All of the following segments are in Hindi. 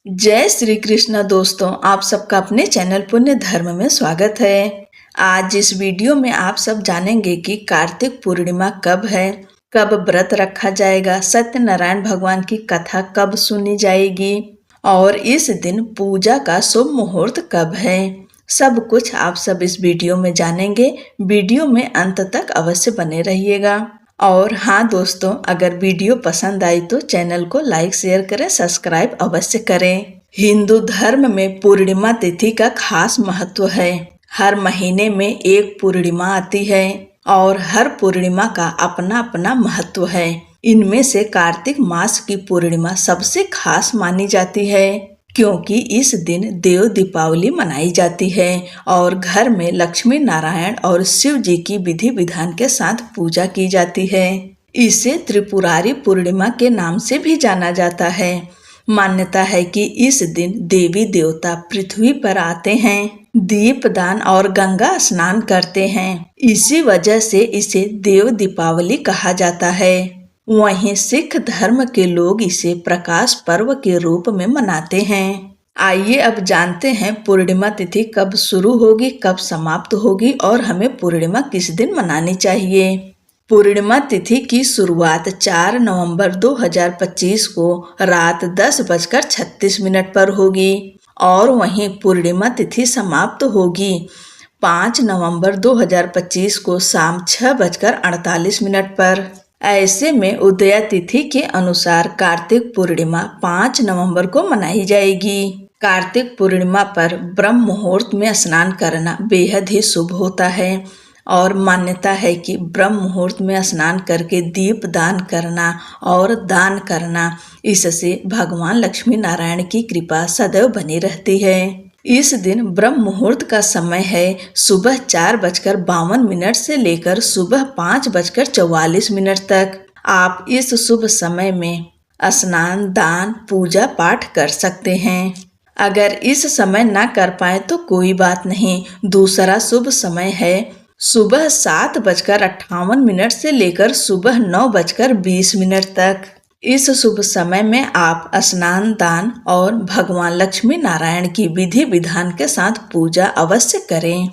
जय श्री कृष्ण दोस्तों, आप सबका अपने चैनल पुण्य धर्म में स्वागत है। आज इस वीडियो में आप सब जानेंगे कि कार्तिक पूर्णिमा कब है, कब व्रत रखा जाएगा, सत्यनारायण भगवान की कथा कब सुनी जाएगी और इस दिन पूजा का शुभ मुहूर्त कब है। सब कुछ आप सब इस वीडियो में जानेंगे। वीडियो में अंत तक अवश्य बने रहिएगा। और हाँ दोस्तों, अगर वीडियो पसंद आई तो चैनल को लाइक शेयर करें, सब्सक्राइब अवश्य करें। हिंदू धर्म में पूर्णिमा तिथि का खास महत्व है। हर महीने में एक पूर्णिमा आती है और हर पूर्णिमा का अपना अपना महत्व है। इनमें से कार्तिक मास की पूर्णिमा सबसे खास मानी जाती है, क्योंकि इस दिन देव दीपावली मनाई जाती है और घर में लक्ष्मी नारायण और शिव जी की विधि विधान के साथ पूजा की जाती है। इसे त्रिपुरारी पूर्णिमा के नाम से भी जाना जाता है। मान्यता है कि इस दिन देवी देवता पृथ्वी पर आते हैं, दीपदान और गंगा स्नान करते हैं। इसी वजह से इसे देव दीपावली कहा जाता है। वहीं सिख धर्म के लोग इसे प्रकाश पर्व के रूप में मनाते हैं। आइए अब जानते हैं पूर्णिमा तिथि कब शुरू होगी, कब समाप्त होगी और हमें पूर्णिमा किस दिन मनानी चाहिए। पूर्णिमा तिथि की शुरुआत 4 नवंबर 2025 को रात 10:36 पर होगी और वहीं पूर्णिमा तिथि समाप्त होगी 5 नवंबर 2025 को शाम 6:48 पर। ऐसे में उदया तिथि के अनुसार कार्तिक पूर्णिमा 5 नवंबर को मनाई जाएगी। कार्तिक पूर्णिमा पर ब्रह्म मुहूर्त में स्नान करना बेहद ही शुभ होता है और मान्यता है कि ब्रह्म मुहूर्त में स्नान करके दीप दान करना और दान करना, इससे भगवान लक्ष्मी नारायण की कृपा सदैव बनी रहती है। इस दिन ब्रह्म मुहूर्त का समय है सुबह 4:52 से लेकर सुबह 5:44 तक। आप इस शुभ समय में स्नान, दान, पूजा पाठ कर सकते हैं। अगर इस समय ना कर पाए तो कोई बात नहीं। दूसरा शुभ समय है सुबह 7:58 से लेकर सुबह 9:20 तक। इस शुभ समय में आप स्नान, दान और भगवान लक्ष्मी नारायण की विधि विधान के साथ पूजा अवश्य करें।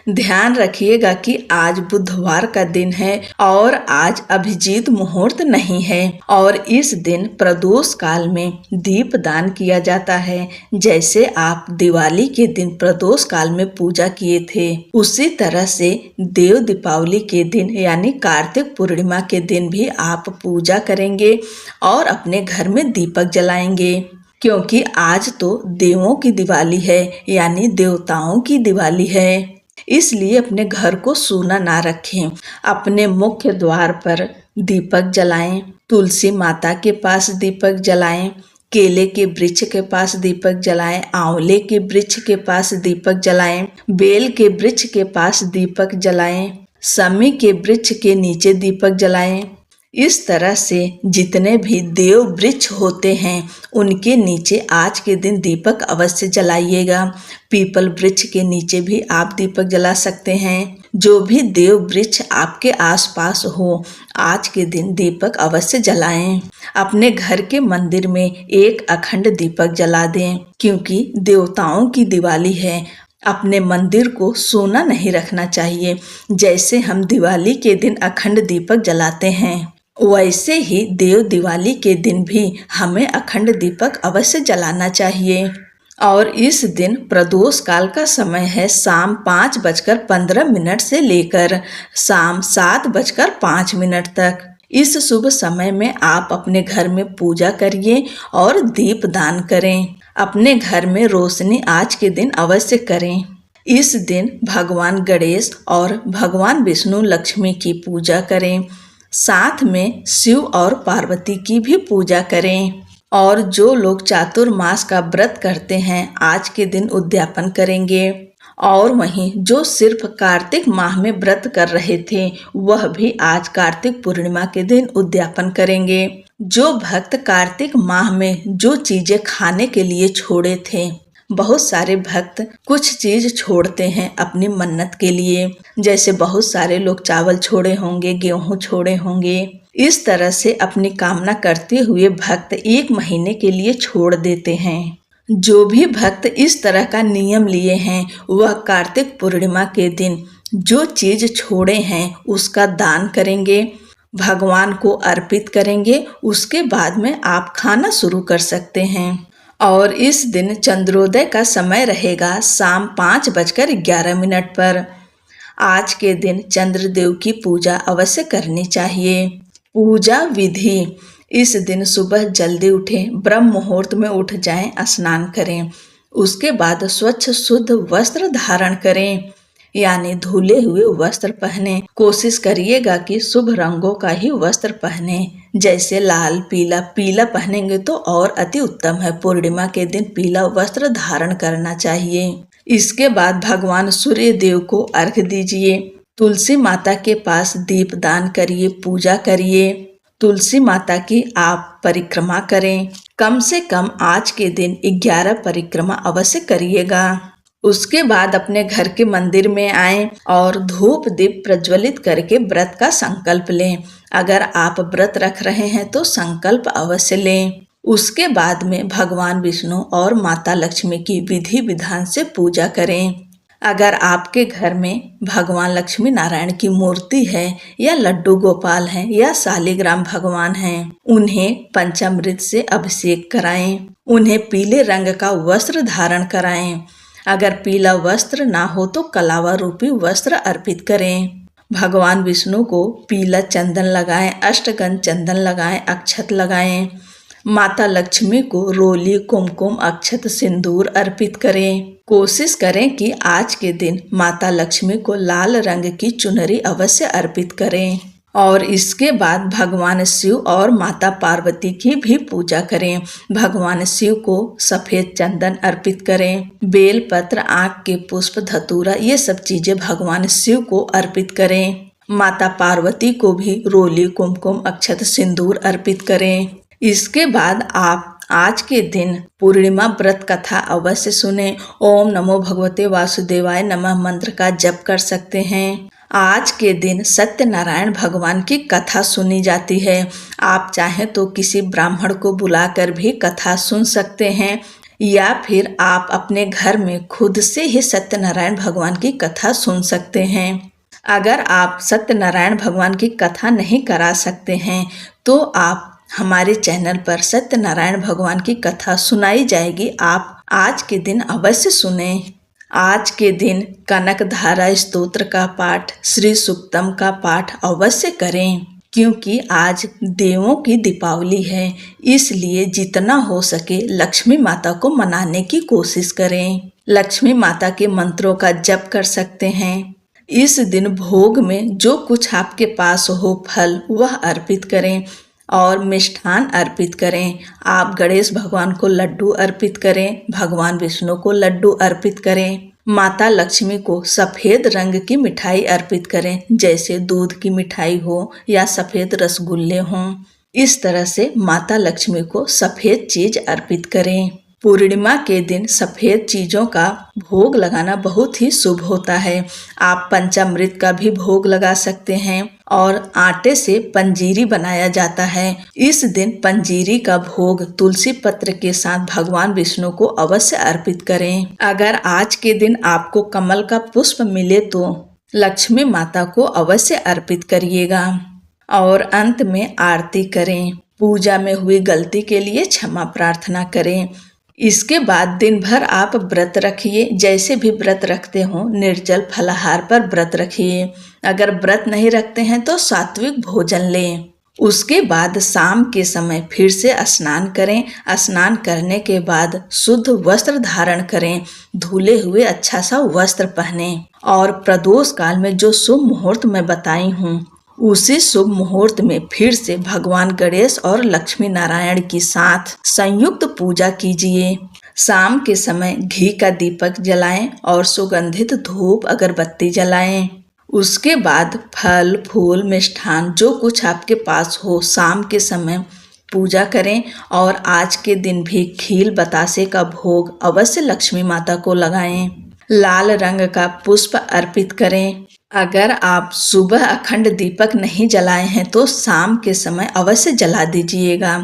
ध्यान रखिएगा कि आज बुधवार का दिन है और आज अभिजीत मुहूर्त नहीं है और इस दिन प्रदोष काल में दीप दान किया जाता है। जैसे आप दिवाली के दिन प्रदोष काल में पूजा किए थे, उसी तरह से देव दीपावली के दिन यानी कार्तिक पूर्णिमा के दिन भी आप पूजा करेंगे और अपने घर में दीपक जलाएंगे, क्योंकि आज तो देवों की दिवाली है यानी देवताओं की दिवाली है। इसलिए अपने घर को सूना ना रखें। अपने मुख्य द्वार पर दीपक जलाएं, तुलसी माता के पास दीपक जलाएं, केले के वृक्ष के पास दीपक जलाएं, आंवले के वृक्ष के पास दीपक जलाएं, बेल के वृक्ष के पास दीपक जलाएं, समी के वृक्ष के नीचे दीपक जलाएं। इस तरह से जितने भी देव वृक्ष होते हैं उनके नीचे आज के दिन दीपक अवश्य जलाइएगा। पीपल वृक्ष के नीचे भी आप दीपक जला सकते हैं। जो भी देव वृक्ष आपके आसपास हो, आज के दिन दीपक अवश्य जलाएं। अपने घर के मंदिर में एक अखंड दीपक जला दें, क्योंकि देवताओं की दिवाली है। अपने मंदिर को सोना नहीं रखना चाहिए। जैसे हम दिवाली के दिन अखंड दीपक जलाते हैं, वैसे ही देव दिवाली के दिन भी हमें अखंड दीपक अवश्य जलाना चाहिए। और इस दिन प्रदोष काल का समय है शाम 5:15 से लेकर शाम 7:05 तक। इस शुभ समय में आप अपने घर में पूजा करिए और दीप दान करें। अपने घर में रोशनी आज के दिन अवश्य करें। इस दिन भगवान गणेश और भगवान विष्णु लक्ष्मी की पूजा करें। साथ में शिव और पार्वती की भी पूजा करें। और जो लोग चातुर्मास का व्रत करते हैं आज के दिन उद्यापन करेंगे। और वहीं जो सिर्फ कार्तिक माह में व्रत कर रहे थे वह भी आज कार्तिक पूर्णिमा के दिन उद्यापन करेंगे। जो भक्त कार्तिक माह में जो चीजें खाने के लिए छोड़े थे, बहुत सारे भक्त कुछ चीज छोड़ते हैं अपनी मन्नत के लिए। जैसे बहुत सारे लोग चावल छोड़े होंगे, गेहूं छोड़े होंगे। इस तरह से अपनी कामना करते हुए भक्त 1 महीने के लिए छोड़ देते हैं। जो भी भक्त इस तरह का नियम लिए हैं वह कार्तिक पूर्णिमा के दिन जो चीज छोड़े हैं उसका दान करेंगे, भगवान को अर्पित करेंगे। उसके बाद में आप खाना शुरू कर सकते हैं। और इस दिन चंद्रोदय का समय रहेगा शाम 5:11 पर। आज के दिन चंद्रदेव की पूजा अवश्य करनी चाहिए। पूजा विधि: इस दिन सुबह जल्दी उठें, ब्रह्म मुहूर्त में उठ जाएं, स्नान करें। उसके बाद स्वच्छ शुद्ध वस्त्र धारण करें, यानी धुले हुए वस्त्र पहने। कोशिश करिएगा कि शुभ रंगों का ही वस्त्र पहने, जैसे लाल, पीला। पीला पहनेंगे तो और अति उत्तम है। पूर्णिमा के दिन पीला वस्त्र धारण करना चाहिए। इसके बाद भगवान सूर्य देव को अर्घ्य दीजिए। तुलसी माता के पास दीपदान करिए, पूजा करिए। तुलसी माता की आप परिक्रमा करें। कम से कम आज के दिन 11 परिक्रमा अवश्य करिएगा। उसके बाद अपने घर के मंदिर में आएं और धूप दीप प्रज्वलित करके व्रत का संकल्प लें। अगर आप व्रत रख रहे हैं तो संकल्प अवश्य लें। उसके बाद में भगवान विष्णु और माता लक्ष्मी की विधि विधान से पूजा करें। अगर आपके घर में भगवान लक्ष्मी नारायण की मूर्ति है या लड्डू गोपाल हैं या शालिग्राम भगवान हैं, उन्हें पंचामृत से अभिषेक कराएं। उन्हें पीले रंग का वस्त्र धारण कराएं। अगर पीला वस्त्र ना हो तो कलावा रूपी वस्त्र अर्पित करें। भगवान विष्णु को पीला चंदन लगाएं, अष्टगंध चंदन लगाएं, अक्षत लगाएं। माता लक्ष्मी को रोली, कुमकुम, अक्षत, सिंदूर अर्पित करें। कोशिश करें कि आज के दिन माता लक्ष्मी को लाल रंग की चुनरी अवश्य अर्पित करें। और इसके बाद भगवान शिव और माता पार्वती की भी पूजा करें। भगवान शिव को सफेद चंदन अर्पित करें। बेल पत्र, आँख के पुष्प, धतूरा, ये सब चीजें भगवान शिव को अर्पित करें। माता पार्वती को भी रोली, कुमकुम, अक्षत, सिंदूर अर्पित करें। इसके बाद आप आज के दिन पूर्णिमा व्रत कथा अवश्य सुने। ओम नमो भगवते वासुदेवाय नमः मंत्र का जप कर सकते हैं। आज के दिन सत्यनारायण भगवान की कथा सुनी जाती है। आप चाहें तो किसी ब्राह्मण को बुलाकर भी कथा सुन सकते हैं, या फिर आप अपने घर में खुद से ही सत्यनारायण भगवान की कथा सुन सकते हैं। अगर आप सत्यनारायण भगवान की कथा नहीं करा सकते हैं तो आप हमारे चैनल पर सत्यनारायण भगवान की कथा सुनाई जाएगी। आप आज के दिन अवश्य सुने। आज के दिन कनक धारा स्तोत्र का पाठ, श्री सुक्तम का पाठ अवश्य करें, क्योंकि आज देवों की दीपावली है। इसलिए जितना हो सके लक्ष्मी माता को मनाने की कोशिश करें। लक्ष्मी माता के मंत्रों का जप कर सकते हैं। इस दिन भोग में जो कुछ आपके पास हो फल वह अर्पित करें और मिष्ठान अर्पित करें। आप गणेश भगवान को लड्डू अर्पित करें, भगवान विष्णु को लड्डू अर्पित करें। माता लक्ष्मी को सफेद रंग की मिठाई अर्पित करें, जैसे दूध की मिठाई हो या सफेद रसगुल्ले हों। इस तरह से माता लक्ष्मी को सफेद चीज अर्पित करें। पूर्णिमा के दिन सफेद चीजों का भोग लगाना बहुत ही शुभ होता है। आप पंचामृत का भी भोग लगा सकते हैं और आटे से पंजीरी बनाया जाता है। इस दिन पंजीरी का भोग तुलसी पत्र के साथ भगवान विष्णु को अवश्य अर्पित करें। अगर आज के दिन आपको कमल का पुष्प मिले तो लक्ष्मी माता को अवश्य अर्पित करिएगा। और अंत में आरती करें। पूजा में हुई गलती के लिए क्षमा प्रार्थना करें। इसके बाद दिन भर आप व्रत रखिए, जैसे भी व्रत रखते हो निर्जल फलाहार पर व्रत रखिए। अगर व्रत नहीं रखते हैं तो सात्विक भोजन लें। उसके बाद शाम के समय फिर से स्नान करें। स्नान करने के बाद शुद्ध वस्त्र धारण करें, धुले हुए अच्छा सा वस्त्र पहनें और प्रदोष काल में जो शुभ मुहूर्त मैं बताई हूँ उसी शुभ मुहूर्त में फिर से भगवान गणेश और लक्ष्मी नारायण के साथ संयुक्त पूजा कीजिए। शाम के समय घी का दीपक जलाएं और सुगंधित धूप अगरबत्ती जलाएं। उसके बाद फल फूल मिष्ठान जो कुछ आपके पास हो शाम के समय पूजा करें। और आज के दिन भी खील बतासे का भोग अवश्य लक्ष्मी माता को लगाएं। लाल रंग का पुष्प अर्पित करें। अगर आप सुबह अखंड दीपक नहीं जलाए हैं तो शाम के समय अवश्य जला दीजिएगा।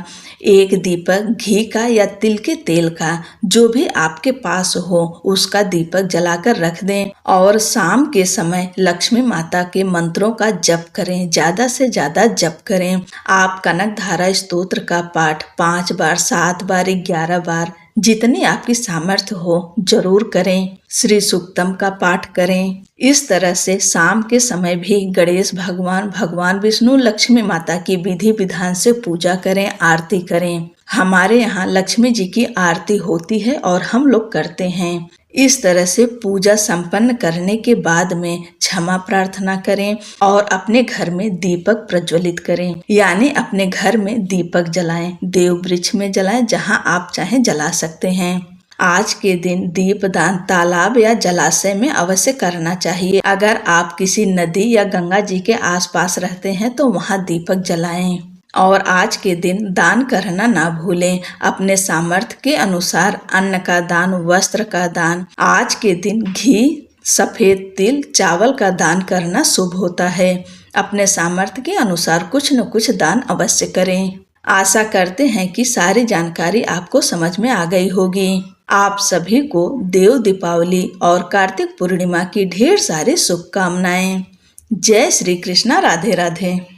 एक दीपक घी का या तिल के तेल का, जो भी आपके पास हो, उसका दीपक जलाकर रख दें और शाम के समय लक्ष्मी माता के मंत्रों का जप करें, ज्यादा से ज्यादा जप करें। आप कनक धारा स्तोत्र का पाठ 5 बार, 7 बार, 11 बार, जितनी आपकी सामर्थ्य हो जरूर करें। श्री सूक्तम का पाठ करें। इस तरह से शाम के समय भी गणेश भगवान, भगवान विष्णु, लक्ष्मी माता की विधि विधान से पूजा करें, आरती करें। हमारे यहाँ लक्ष्मी जी की आरती होती है और हम लोग करते हैं। इस तरह से पूजा संपन्न करने के बाद में क्षमा प्रार्थना करें और अपने घर में दीपक प्रज्वलित करें, यानी अपने घर में दीपक जलाएं, देव वृक्ष में जलाएं, जहां आप चाहें जला सकते हैं। आज के दिन दीपदान तालाब या जलाशय में अवश्य करना चाहिए। अगर आप किसी नदी या गंगा जी के आसपास रहते हैं तो वहां दीपक जलाएं। और आज के दिन दान करना ना भूलें। अपने सामर्थ्य के अनुसार अन्न का दान, वस्त्र का दान, आज के दिन घी, सफेद तिल, चावल का दान करना शुभ होता है। अपने सामर्थ्य के अनुसार कुछ न कुछ दान अवश्य करें। आशा करते हैं कि सारी जानकारी आपको समझ में आ गई होगी। आप सभी को देव दीपावली और कार्तिक पूर्णिमा की ढेर सारी शुभकामनाएं। जय श्री कृष्णा। राधे राधे।